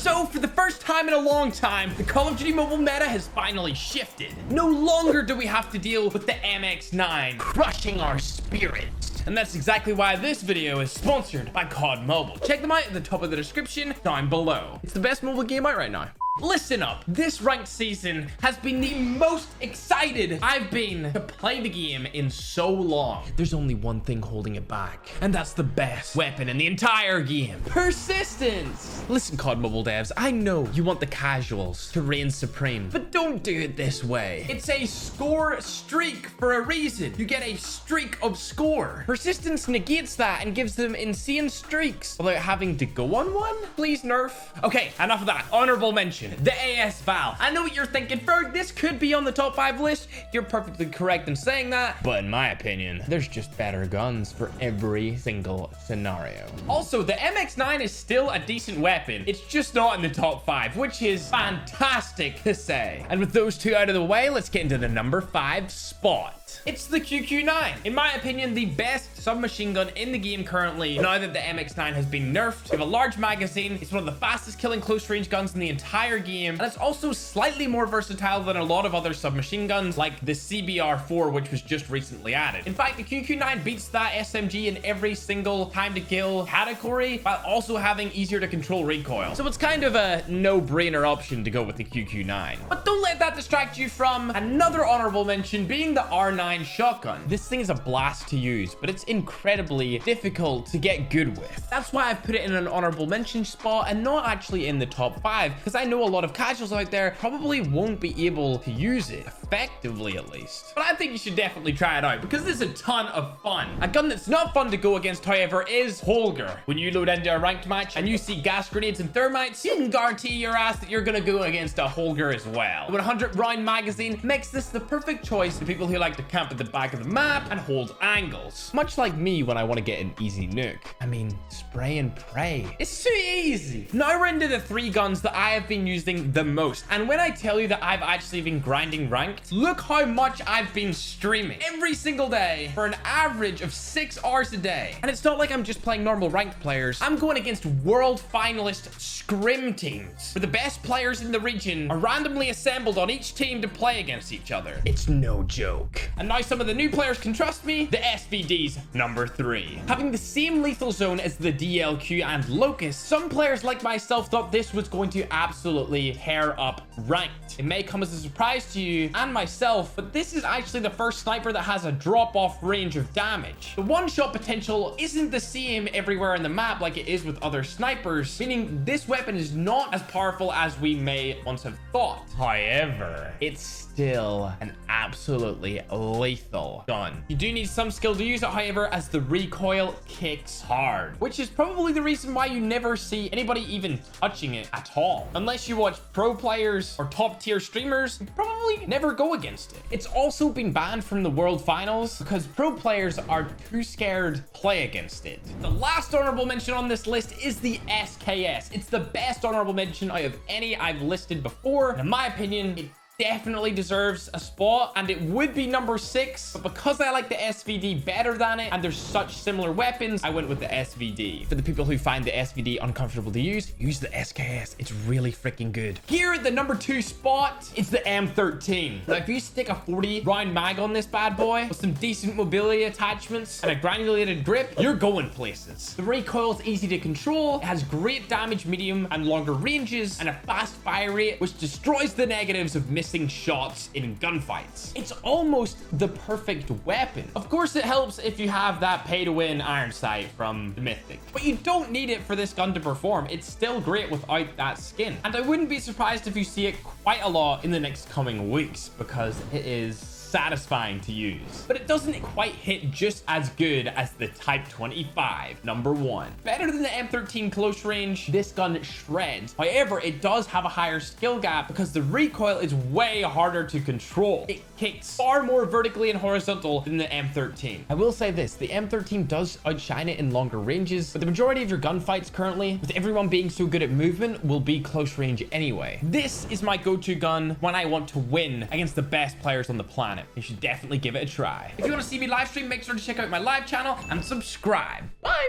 So for the first time in a long time, the Call of Duty mobile meta has finally shifted. No longer do we have to deal with the MX9 crushing our spirits. And that's exactly why this video is sponsored by COD Mobile. Check them out at the top of the description down below. It's the best mobile game out right now. Listen up, this ranked season has been the most excited I've been to play the game in so long. There's only one thing holding it back, and that's the best weapon in the entire game: persistence. Listen, COD Mobile devs, I know you want the casuals to reign supreme, but don't do it this way. It's a score streak for a reason. You get a streak of score. Persistence negates that and gives them insane streaks without having to go on one. Please nerf. Okay, enough of that. Honorable mention. The AS Val. I know what you're thinking, Ferg. This could be on the top 5 list. You're perfectly correct in saying that. But in my opinion, there's just better guns for every single scenario. Also, the MX9 is still a decent weapon. It's just not in the top 5, which is fantastic to say. And with those two out of the way, let's get into the number 5 spot. It's the QQ9. In my opinion, the best submachine gun in the game currently, now that the MX9 has been nerfed. You have a large magazine. It's one of the fastest killing close range guns in the entire game. And it's also slightly more versatile than a lot of other submachine guns, like the CBR4, which was just recently added. In fact, the QQ9 beats that SMG in every single time to kill category, while also having easier to control recoil. So it's kind of a no-brainer option to go with the QQ9. But don't let that distract you from another honorable mention, being the R9 shotgun. This thing is a blast to use, but it's incredibly difficult to get good with. That's why I've put it in an honorable mention spot and not actually in the top 5, because I know a lot of casuals out there probably won't be able to use it effectively, at least. But I think you should definitely try it out because it's a ton of fun. A gun that's not fun to go against, however, is Holger. When you load into a ranked match and you see gas grenades and thermites, you can guarantee your ass that you're gonna go against a Holger as well. The 100 round magazine makes this the perfect choice for people who like to camp at the back of the map and hold angles. Much like me when I want to get an easy nuke. I mean, spray and pray. It's too easy. Now we're into the 3 guns that I have been using the most. And when I tell you that I've actually been grinding ranked, look how much I've been streaming every single day for an average of 6 hours a day. And it's not like I'm just playing normal ranked players. I'm going against world finalist scrim teams, where the best players in the region are randomly assembled on each team to play against each other. It's no joke. And now some of the new players can trust me. The SVD's number 3. Having the same lethal zone as the DLQ and Locust, some players like myself thought this was going to absolutely tear up ranked. It may come as a surprise to you and myself, but this is actually the first sniper that has a drop-off range of damage. The one-shot potential isn't the same everywhere in the map like it is with other snipers, meaning this weapon is not as powerful as we may once have thought. However, it's still an absolutely lethal gun. You do need some skill to use it, however, as the recoil kicks hard, which is probably the reason why you never see anybody even touching it at all. Unless you watch pro players or top tier streamers, you probably never go against it. It's also been banned from the world finals because pro players are too scared to play against it. The last honorable mention on this list is the SKS. It's the best honorable mention out of any I've listed before. And in my opinion, it definitely deserves a spot, and it would be number 6, but because I like the SVD better than it and there's such similar weapons, I went with the SVD. For the people who find the SVD uncomfortable to use the SKS. It's really freaking good. Here at the number 2 spot, it's the M13. Now if you stick a 40 round mag on this bad boy with some decent mobility attachments and a granulated grip, you're going places. The recoil is easy to control, it has great damage, medium and longer ranges, and a fast fire rate which destroys the negatives of missing shots in gunfights. It's almost the perfect weapon. Of course, it helps if you have that pay-to-win iron sight from the Mythic, but you don't need it for this gun to perform. It's still great without that skin, and I wouldn't be surprised if you see it quite a lot in the next coming weeks because it is satisfying to use, but it doesn't quite hit just as good as the Type 25 number 1. Better than the M13 close range, this gun shreds. However, it does have a higher skill gap because the recoil is way harder to control. It kicks far more vertically and horizontal than the M13. I will say this, the M13 does outshine it in longer ranges, but the majority of your gunfights currently, with everyone being so good at movement, will be close range anyway. This is my go-to gun when I want to win against the best players on the planet. You should definitely give it a try. If you want to see me live stream, make sure to check out my live channel and subscribe. Bye.